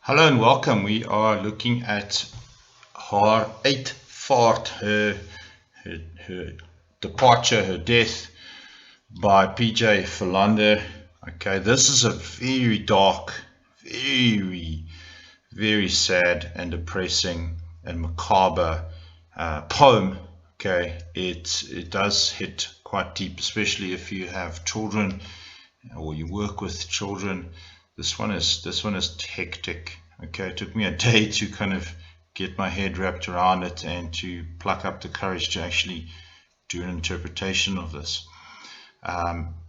Hello and welcome. We are looking at her eighth fart, her departure, her death by PJ Philander. Okay, this is a very dark, very, very sad and depressing and macabre poem. Okay, it does hit quite deep, especially if you have children or you work with children. This one is hectic. Okay, it took me a day to kind of get my head wrapped around it and to pluck up the courage to actually do an interpretation of this.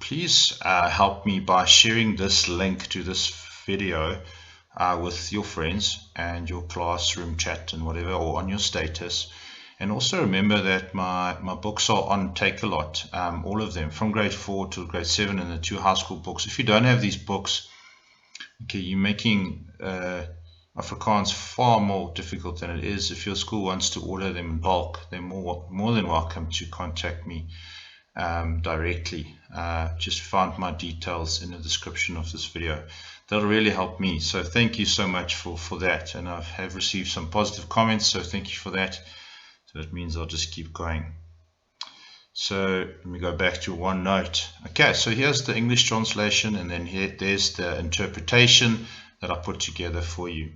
Please help me by sharing this link to this video with your friends and your classroom chat and whatever, or on your status. And also remember that my books are on Takealot, all of them, from grade 4 to grade 7, and the 2 high school books. If you don't have these books, okay, you're making Afrikaans far more difficult than it is. If your school wants to order them in bulk, they're more than welcome to contact me directly. Just find my details in the description of this video. That'll really help me. So thank you so much for that. And I have received some positive comments, so thank you for that. So that means I'll just keep going. So let me go back to OneNote. Okay, so here's the English translation, and then there's the interpretation that I put together for you.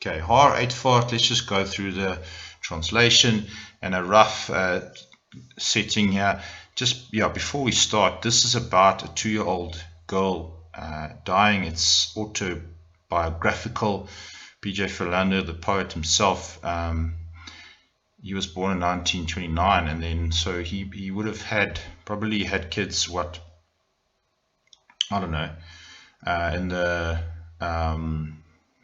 Okay, haar uitvaart. Let's just go through the translation and a rough setting here. Just before we start, this is about a 2-year-old girl dying. It's autobiographical. PJ Philander, the poet himself, he was born in 1929, and then so he would have probably had kids, what, I don't know, in the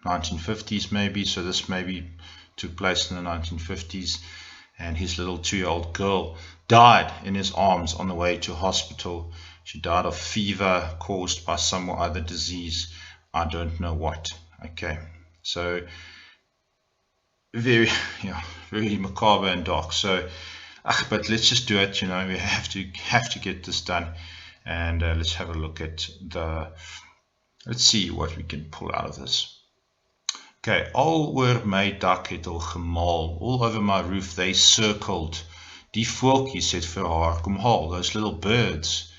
1950s maybe. So this maybe took place in the 1950s, and his little 2-year-old girl died in his arms on the way to hospital. She died of fever caused by some other disease, I don't know what. Okay, so very macabre and dark. So but let's just do it. We have to get this done, and let's have a look at let's see what we can pull out of this. Okay, al oor my dak het al gemaal, all over my roof they circled. Die voeltjies het vir haar kom haal, those little birds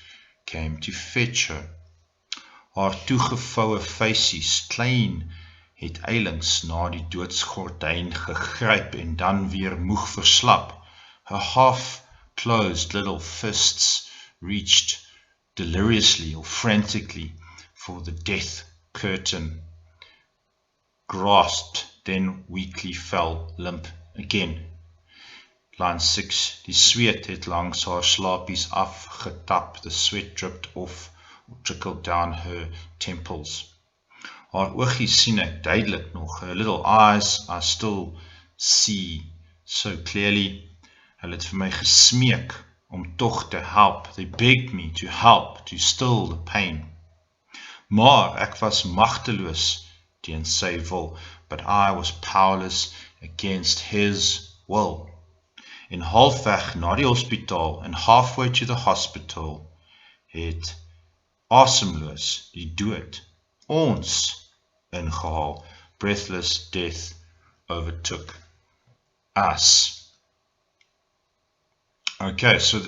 came to fetch her. Haar toegevoue feisies, klein, het eilings na die doodsgordijn gegryp en dan weer moeg verslap. Her half-closed little fists reached deliriously or frantically for the death curtain, grasped, then weakly fell limp again. Line 6. Die sweet het langs haar slapies afgetap. The sweat dripped off or trickled down her temples. Haar oogies sien ek duidelik nog. Her little eyes I still see so clearly. Hulle het vir my gesmeek om tog te help. They begged me to help, to still the pain. Maar ek was magteloos teen sy wil, but I was powerless against his will. En halfweg na die hospitaal, and halfway to the hospital, het asemloos die dood ons ingehaal. Breathless death overtook us. Okay, so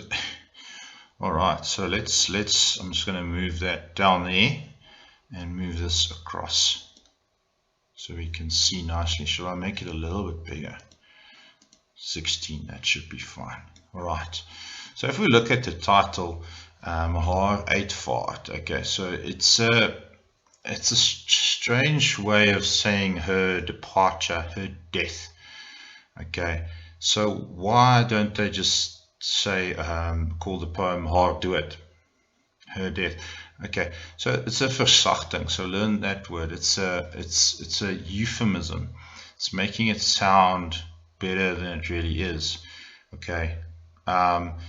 alright, so let's I'm just going to move that down there and move this across so we can see nicely. Shall I make it a little bit bigger? 16, that should be fine. Alright, so if we look at the title, haar uitvaart. Okay, so it's a strange way of saying her departure, her death. Okay, so why don't they just say, call the poem Haar Dood, her death? Okay, so it's a versagting, so learn that word. It's a euphemism. It's making it sound better than it really is. Okay,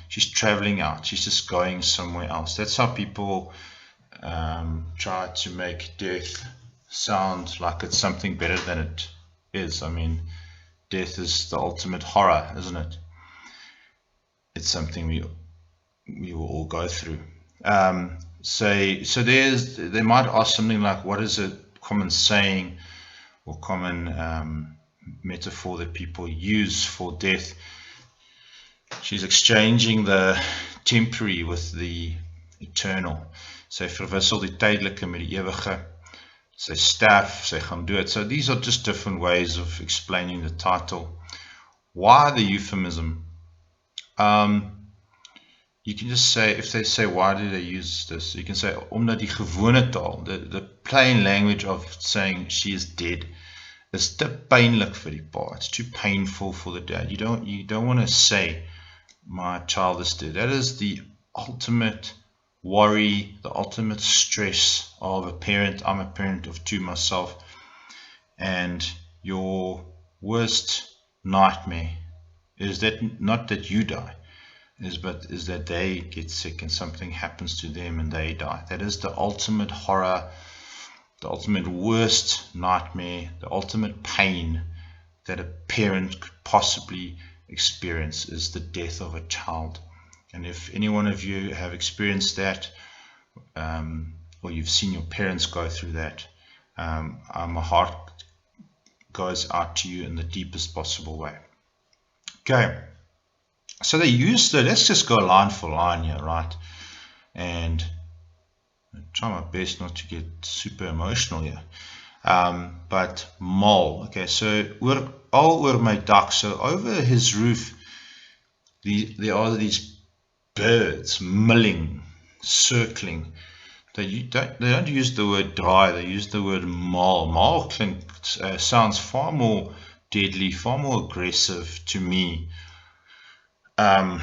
she's traveling out, she's just going somewhere else. That's how people try to make death sound like it's something better than it is. I mean, death is the ultimate horror, isn't it? It's something we will all go through. So they might ask something like, what is a common saying or common metaphor that people use for death. She's exchanging the temporary with the eternal. Sy verwissel die tydelike met die ewige. Sy sterf, sy gaan dood. So these are just different ways of explaining the title. Why the euphemism? You can just say, if they say, why do they use this? You can say, omdat die gewone taal, the plain language of saying she is dead, is te pynlik vir die pa. It's too painful for the dad. You don't want to say, my child is dead. That is the ultimate worry, the ultimate stress of a parent. I'm a parent of two myself, and your worst nightmare is that not that you die, but is that they get sick and something happens to them and they die. That is the ultimate horror, the ultimate worst nightmare, the ultimate pain that a parent could possibly experience, is the death of a child. And if any one of you have experienced that, or you've seen your parents go through that, my heart goes out to you in the deepest possible way. Okay, so they use let's just go line for line here, right? And I try my best not to get super emotional here. But mal, okay, so all oor my dak, so over his roof, there are these birds milling, circling. They don't use the word dry, they use the word mal. Mal sounds far more deadly, far more aggressive to me. I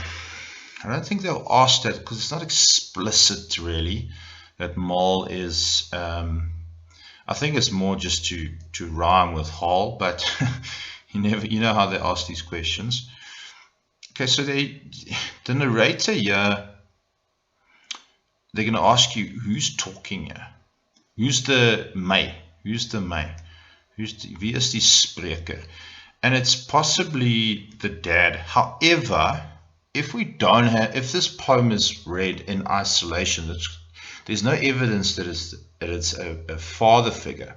don't think they'll ask that because it's not explicit really that mal is. I think it's more just to rhyme with hal, but you know how they ask these questions. Okay, so the narrator here, they're going to ask you, who's talking here? Who's the my? Who's the my? Wie is die spreker? And it's possibly the dad. However, if this poem is read in isolation, there's no evidence that it's a father figure.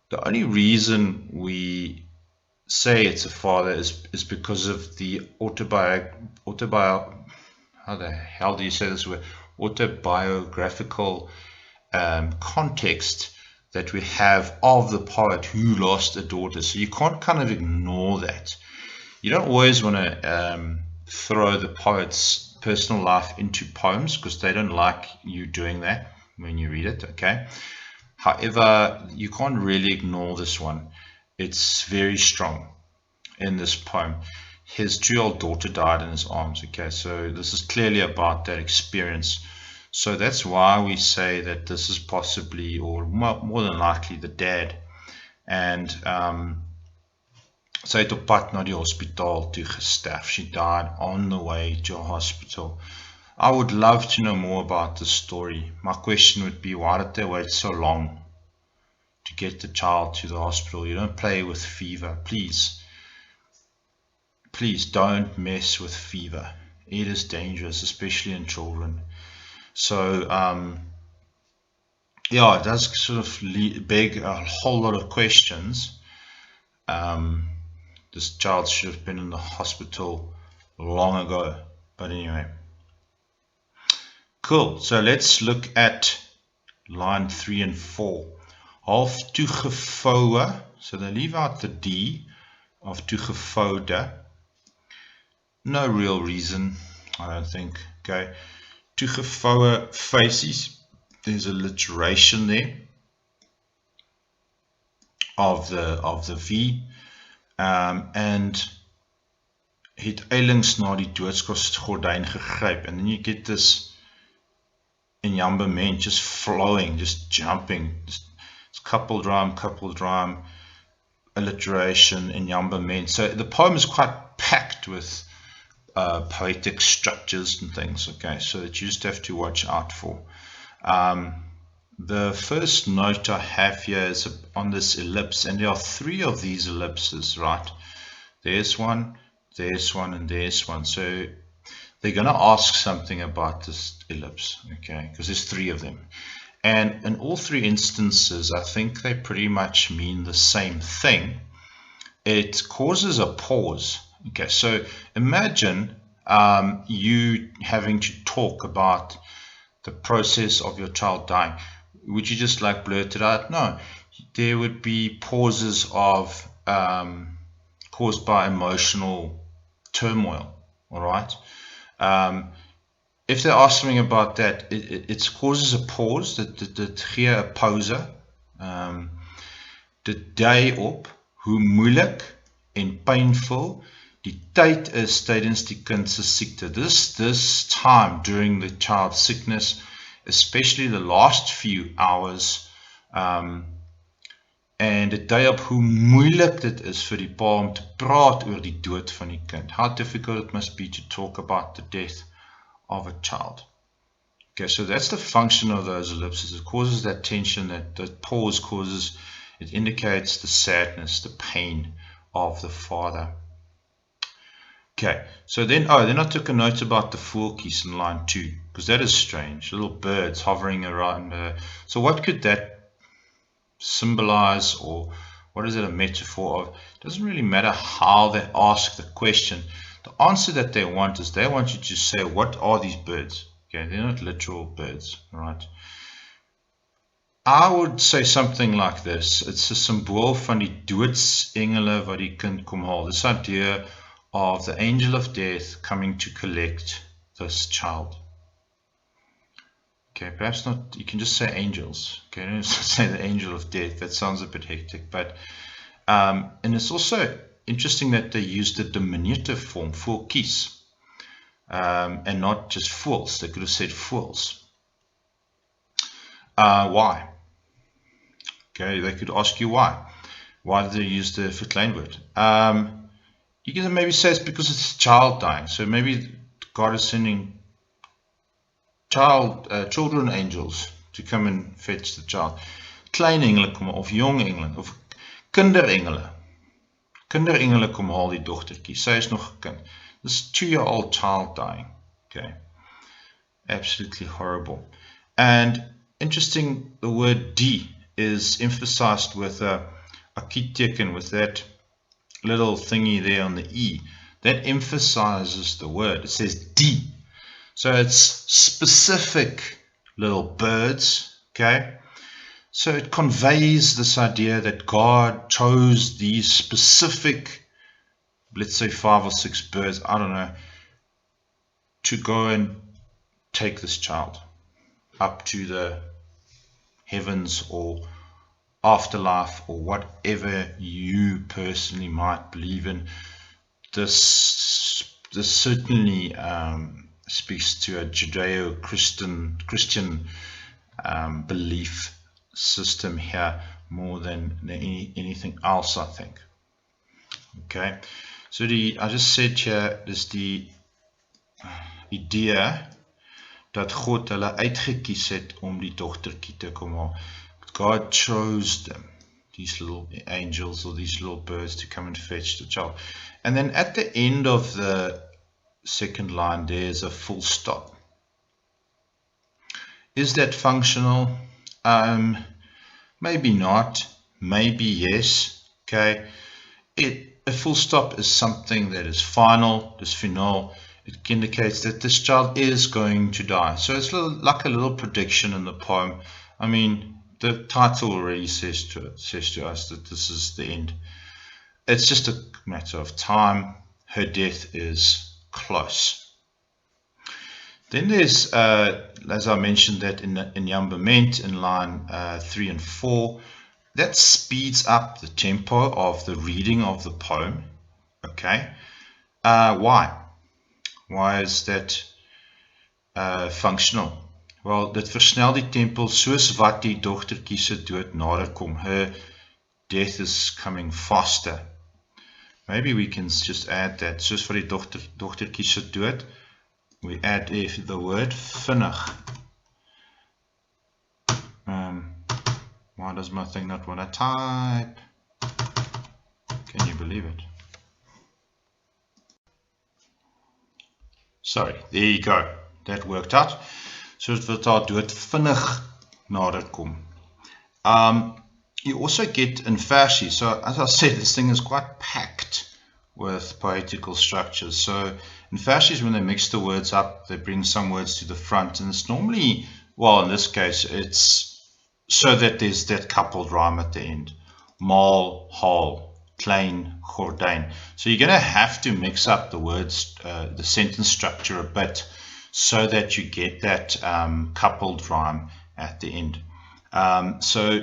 The only reason we say it's a father is because of the how the hell do you say this word? Autobiographical context that we have of the poet who lost a daughter. So you can't kind of ignore that. You don't always want to throw the poet's personal life into poems because they don't like you doing that when you read it, okay? However, you can't really ignore this one. It's very strong in this poem. His 2-year-old daughter died in his arms, okay? So this is clearly about that experience. So that's why we say that this is possibly, or more than likely, the dad. And sy het op pad na die hospitaal toe gesterf. She died on the way to a hospital. I would love to know more about the story. My question would be, why did they wait so long to get the child to the hospital? You don't play with fever. Please don't mess with fever. It is dangerous, especially in children. So, yeah, it does sort of beg a whole lot of questions. This child should have been in the hospital long ago. But anyway. Cool. So let's look at line 3 and 4. Half toegevouwe. So they leave out the D of toegevouwde. No real reason, I don't think. Okay. Toegevouwe faces. There's alliteration there of the V. And het eilings na die doodskosgordyn gegryp. And then you get this enjambment just flowing, just jumping. Just coupled rhyme, alliteration, enjambment. So the poem is quite packed with poetic structures and things, okay, so that you just have to watch out for. The first note I have here is on this ellipse, and there are 3 of these ellipses, right? There's one, and there's one. So they're going to ask something about this ellipse, okay, because there's 3 of them. And in all three instances, I think they pretty much mean the same thing. It causes a pause. Okay, so imagine you having to talk about the process of your child dying. Would you just like blurt it out? No, there would be pauses of caused by emotional turmoil. All right. If they ask something about that, it causes a pause. Dit gee 'n pause. Dit dui op hoe moeilik en pynvol die tyd is tydens die kind se siekte. This time during the child's sickness, especially the last few hours, en dit dui op hoe moeilik dit is vir die pa om te praat oor die dood van die kind. How difficult it must be to talk about the death of a child. Okay, so that's the function of those ellipses. It causes that tension, that pause causes, it indicates the sadness, the pain of the father. Okay, so then I took a note about the voeltjies in line 2, because that is strange, little birds hovering around. So what could that symbolize, or what is it a metaphor of? It doesn't really matter how they ask the question. The answer that they want is they want you to say, what are these birds? Okay, they're not literal birds, right? I would say something like this. It's a symbool van die doodsengele wat die kind kom haal. This idea of the angel of death coming to collect this child. Okay, perhaps not, you can just say angels. Okay, don't say the angel of death. That sounds a bit hectic. But, and it's also interesting that they used the diminutive form, voeltjies, and not just fools. They could have said fools. Why? Okay, they could ask you why. Why did they use the verklein word? You can maybe say it's because it's a child dying. So maybe God is sending children angels to come and fetch the child. Klein engele kom, of jong engele, of kinderengele. Kinderengele kom haal die dogtertjie. Sy is nog 'n kind. This 2-year-old child dying. Okay. Absolutely horrible. And interesting, the word D is emphasized with a keyteken, with that little thingy there on the E. That emphasizes the word. It says D. So it's specific little birds, okay? So it conveys this idea that God chose these specific, let's say 5 or 6 birds, I don't know, to go and take this child up to the heavens or afterlife or whatever you personally might believe in. This certainly speaks to a Judeo-Christian belief system here more than anything else, I think. Okay, so I just said here is die idee dat God hulle uitgekies het om die dogtertjie te kom haal. God chose them, these little angels or these little birds, to come and fetch the child. And then at the end of the second line, there's a full stop. Is that functional? Maybe not, maybe yes. Okay, a full stop is something that is final, is final. It indicates that this child is going to die. So it's like a little prediction in the poem. I mean, the title already says to us that this is the end. It's just a matter of time. Her death is close. Then there's, as I mentioned, that in Jambement in line 3 and 4, that speeds up the tempo of the reading of the poem. Okay, why? Why is that functional? Well, dit versnel die tempo soos wat die dogtertjie se dood nader kom. Her death is coming faster. Maybe we can just add that. Soos wat die dogtertjie se dood, we add the word vinnig. Why does my thing not want to type? Can you believe it? Sorry, there you go. That worked out. So het word haar dood vinnig na dit kom. You also get in versie. So as I said, this thing is quite packed with poetical structures. So in verses, when they mix the words up, they bring some words to the front, and it's normally, well, in this case, it's so that there's that coupled rhyme at the end. Maal, haal, klein, gordijn. So you're going to have to mix up the words, the sentence structure a bit, so that you get that coupled rhyme at the end. So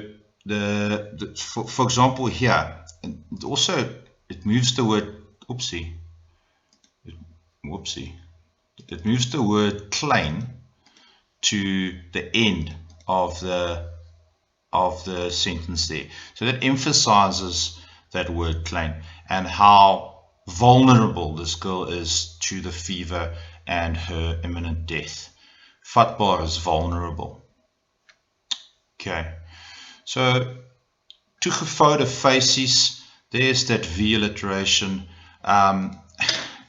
for example here, it also it moves the word it moves the word klein to the end of the sentence there. So that emphasizes that word klein and how vulnerable this girl is to the fever and her imminent death. Vatbaar is vulnerable. Okay. So toegevouwde facies, there's that V alliteration.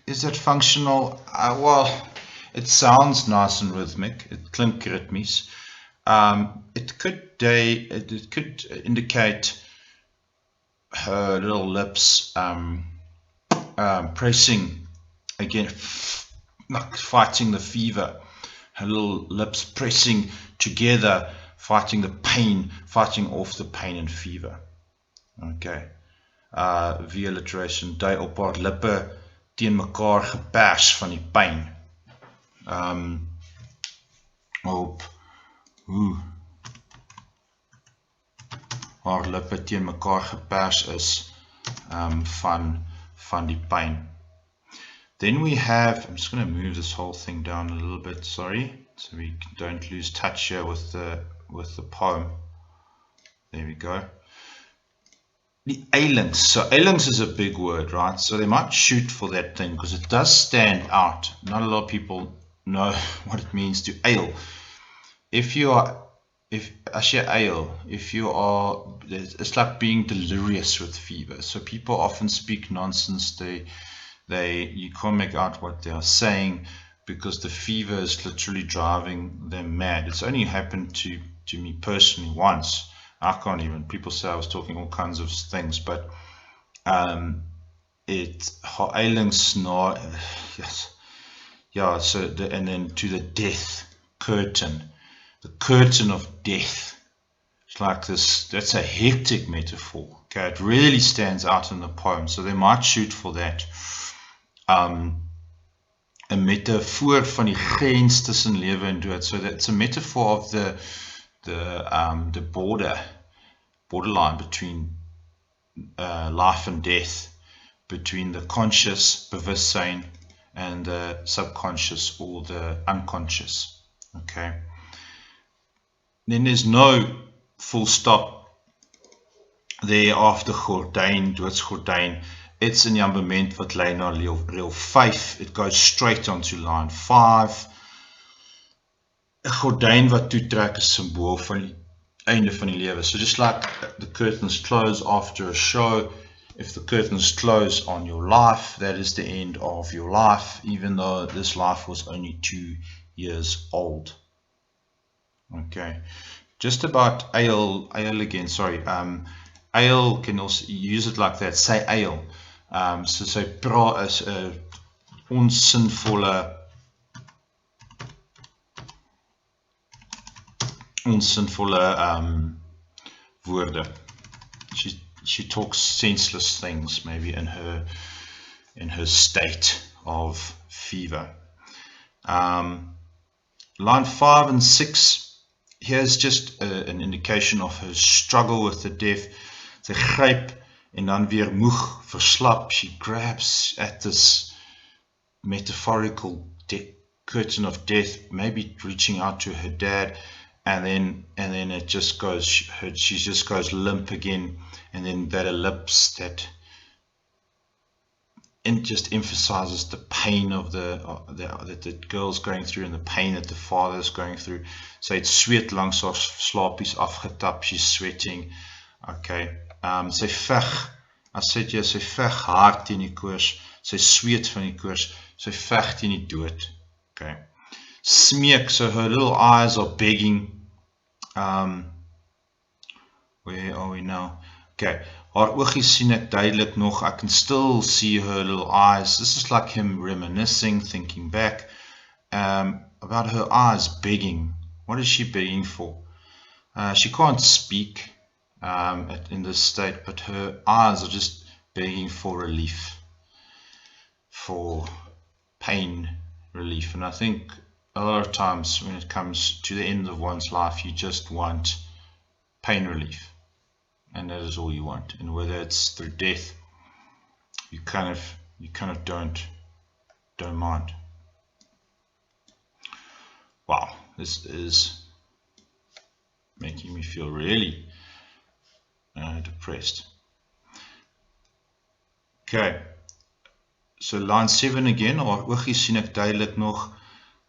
Is that functional? Well, it sounds nice and rhythmic. It klink ritmies. It could indicate her little lips pressing again, like fighting the fever. Her little lips pressing together, fighting the pain, fighting off the pain and fever. Okay. Via alliteration, dui op haar lippe teen mekaar gepers van die pyn. Op hoe haar lippe teen mekaar gepers is van die pyn. Then we have, I'm just going to move this whole thing down a little bit, sorry, so we don't lose touch here with the poem. There we go. The eilings. So eilings is a big word, right? So they might shoot for that thing because it does stand out. Not a lot of people know what it means to ail. If you are, as you ail, it's like being delirious with fever. So people often speak nonsense. You can't make out what they are saying because the fever is literally driving them mad. It's only happened to me personally once. I can't even, people say I was talking all kinds of things, but haar eilings na, yes, yeah, so and then to the death curtain, the curtain of death. It's like this, that's a hectic metaphor. Okay, it really stands out in the poem, so they might shoot for that. 'n metafoor van die grens tussen lewe en dood. So that's a metaphor of the borderline between life and death, between the conscious, bewustzijn, and the subconscious or the unconscious. Okay. Then there's no full stop there after gordijn, doodsgordijn. It's in die ambement wat lei na reël 5. It goes straight onto line 5. 'n gordijn wat toetrek is symbool van die einde van die lewe. So just like the curtains close after a show, if the curtains close on your life, that is the end of your life, even though this life was only 2 years old. Okay. Just about ale again, sorry. Ale can also use it like that. Say ale. So sy pra is 'n onsinvolle woorde. She talks senseless things, maybe in her state of fever. Line 5 and 6, here's just an indication of her struggle with the death. Sy gryp en dan weer moeg, verslap. She grabs at this metaphorical curtain of death, maybe reaching out to her dad, and then it just goes, she just goes limp again, and then that ellipse that just emphasizes the pain of that the girl's going through and the pain that the father's going through. So it's sweet langs haar slaapies afgetap, she's sweating. Okay. Sy veg, as sê jy, sy veg hard teen die koors, sy sweet van die koors, sy veg teen die dood. Okay. Smeek, so her little eyes are begging Where are we now? Okay, haar oogies sien ek duidelik nog. I can still see her little eyes. This is like him reminiscing, thinking back about her eyes begging. What is she begging for? She can't speak in this state, but her eyes are just begging for relief, for pain relief. And I think a lot of times when it comes to the end of one's life, you just want pain relief, and that is all you want. And whether it's through death, you kind of don't mind. Wow, this is making me feel really depressed. Okay, so line 7 again. Haar oogies sien ek duidelik nog.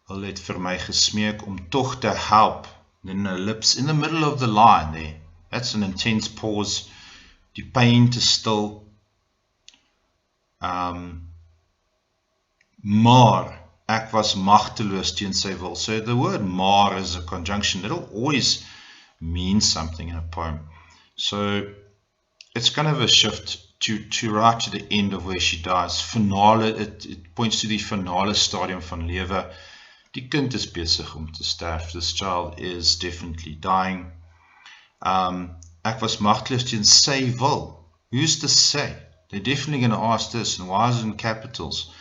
Hulle het vir my gesmeek om tog te help. Then her lips in the middle of the line there. That's an intense pause. Die pyn te stil. Maar ek was magteloos teen sy wil. So the word maar is a conjunction. It'll always mean something in a poem. So it's kind of a shift to right to the end of where she dies. Finale, it points to the finale stadium van lewe. Die kind is besig om te sterf. This child is definitely dying. Ek was magteloos teen sy wil. Who's to say? They're definitely going to ask this, and why is it in capitals?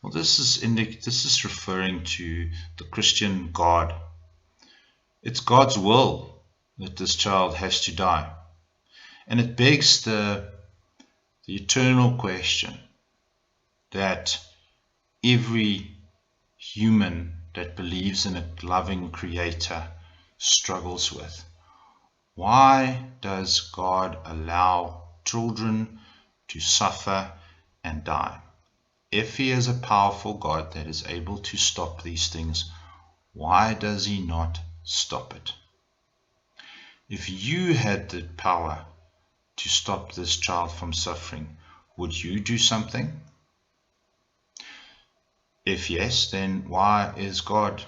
Well, this is referring to the Christian God. It's God's will that this child has to die. And it begs the eternal question that every human that believes in a loving creator struggles with. Why does God allow children to suffer and die? If He is a powerful God that is able to stop these things, why does He not stop it? If you had the power to stop this child from suffering, would you do something? If yes, then why is God?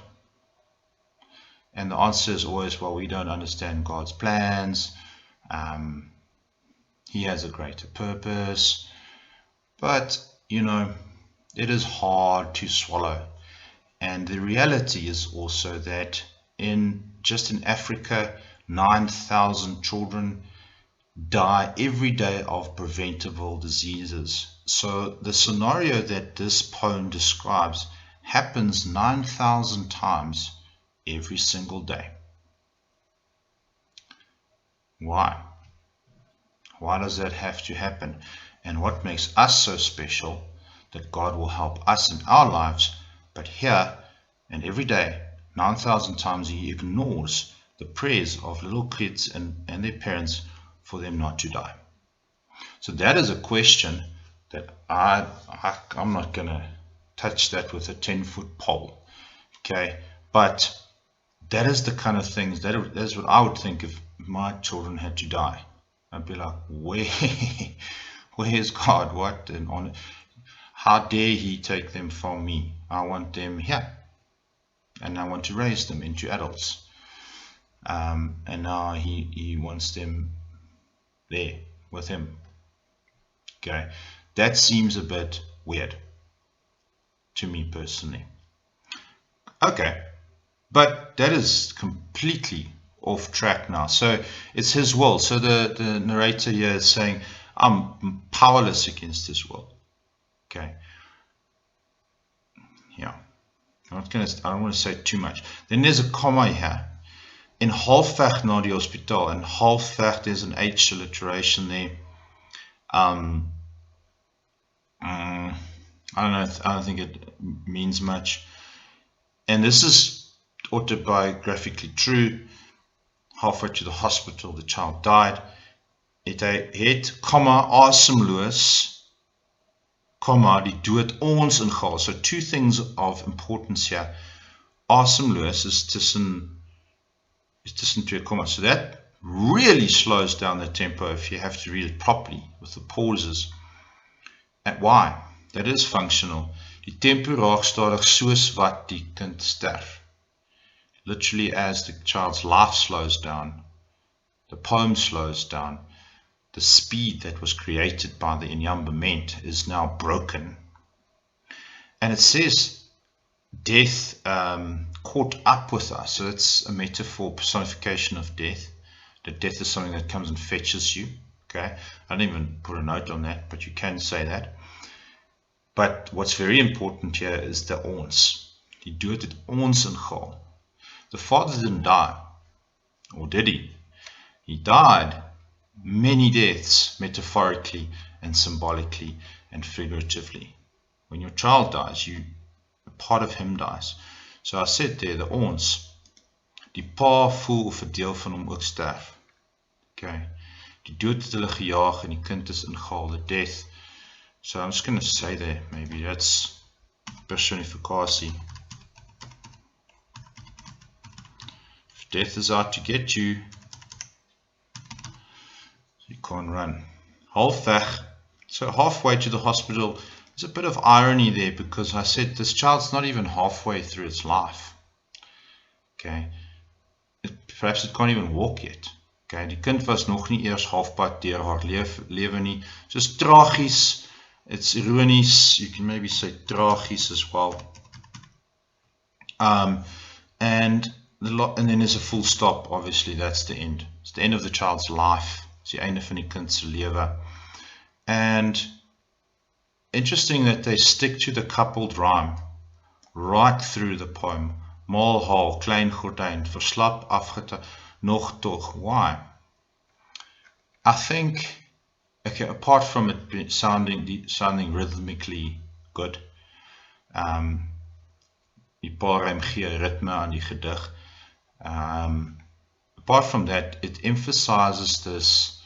And the answer is always, well, we don't understand God's plans. He has a greater purpose. But, it is hard to swallow. And the reality is also that just in Africa, 9,000 children die every day of preventable diseases. So the scenario that this poem describes happens 9,000 times every single day. Why? Why does that have to happen? And what makes us so special that God will help us in our lives, but here and every day, 9,000 times He ignores the prayers of little kids and their parents for them not to die. So that is a question that I'm not going to touch that with a 10-foot pole. Okay, but that is the kind of things, that is what I would think if my children had to die. I'd be like, where is God? What? And how dare He take them from me? I want them here. And I want to raise them into adults. And now he wants them there with Him. Okay, that seems a bit weird to me personally. Okay, but that is completely off track now. So it's His will. So the narrator here is saying, I'm powerless against His will. Okay. Yeah. I don't want to say too much. Then there's a comma here. In halfweg na die hospitaal, and halfweg, there's an H alliteration there. I don't think it means much. And this is autobiographically true. Halfway to the hospital, the child died. Het het, asemloos, die dood ons ingehaal. So two things of importance here. Asemloos is tussen two commas. So that really slows down the tempo if you have to read it properly with the pauses. And why? That is functional. Die tempo raak stadig soos wat die kind sterf. literally as the child's life slows down, the poem slows down, the speed that was created by the Inyambement is now broken. And it says death caught up with us. So it's a metaphor, personification of death. That death is something that comes and fetches you. Okay, I didn't even put a note on that, but you can say that. But what's very important here is the ons. Die dood het ons ingehaal. The Father didn't die, or did he? He died many deaths, metaphorically and symbolically and figuratively. When your child dies, a part of him dies. So I said there, the ons, die pa voel of 'n deel van hom ook sterf. Okay. Die dood het hulle gejaag en die kind is ingehaal, the death. So I'm just going to say there, maybe that's personifikasie. If death is out to get you, you can't run. Halfweg, so halfway to the hospital, there's a bit of irony there because I said this child's not even halfway through its life. Okay, perhaps it can't even walk yet. Okay, die kind was nog nie eers halfpad deur haar lewe nie. So it's tragies, it's ironies, you can maybe say tragies as well. And then there's a full stop, obviously that's the end. It's the end of the child's life. It's die einde van die kind se lewe. And interesting that they stick to the coupled rhyme right through the poem. Maal haal, klein gordijn, verslap, afgete, nog toch. Why? I think, okay, apart from it sounding rhythmically good, die paar gee ritme aan die gedig. Apart from that, it emphasizes this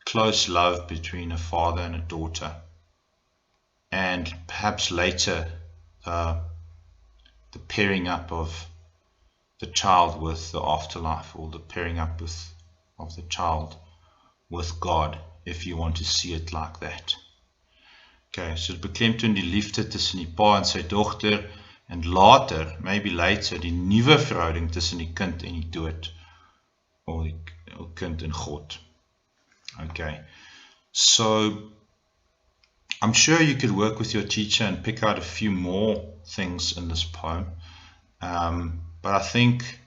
close love between a father and a daughter, and perhaps later the pairing up of the child with the afterlife, or the pairing up of the child with God, if you want to see it like that. Okay, so het beklemtoon die liefde tussen die pa en sy dogter, en later, maybe later, die nuwe verhouding tussen die kind en die dood, or die kind en God. Okay, so I'm sure you could work with your teacher and pick out a few more things in this poem, but I think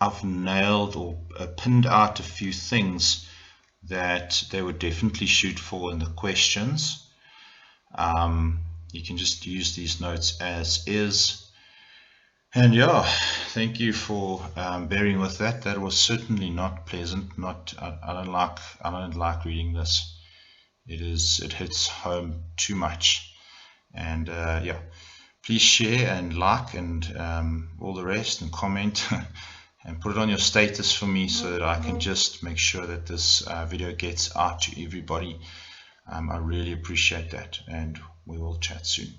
I've nailed or pinned out a few things that they would definitely shoot for in the questions. You can just use these notes as is. And yeah, thank you for bearing with that. That was certainly not pleasant. I don't like reading this. It hits home too much. And yeah, please share and like and all the rest, and comment and put it on your status for me so that I can just make sure that this video gets out to everybody. I really appreciate that, and we will chat soon.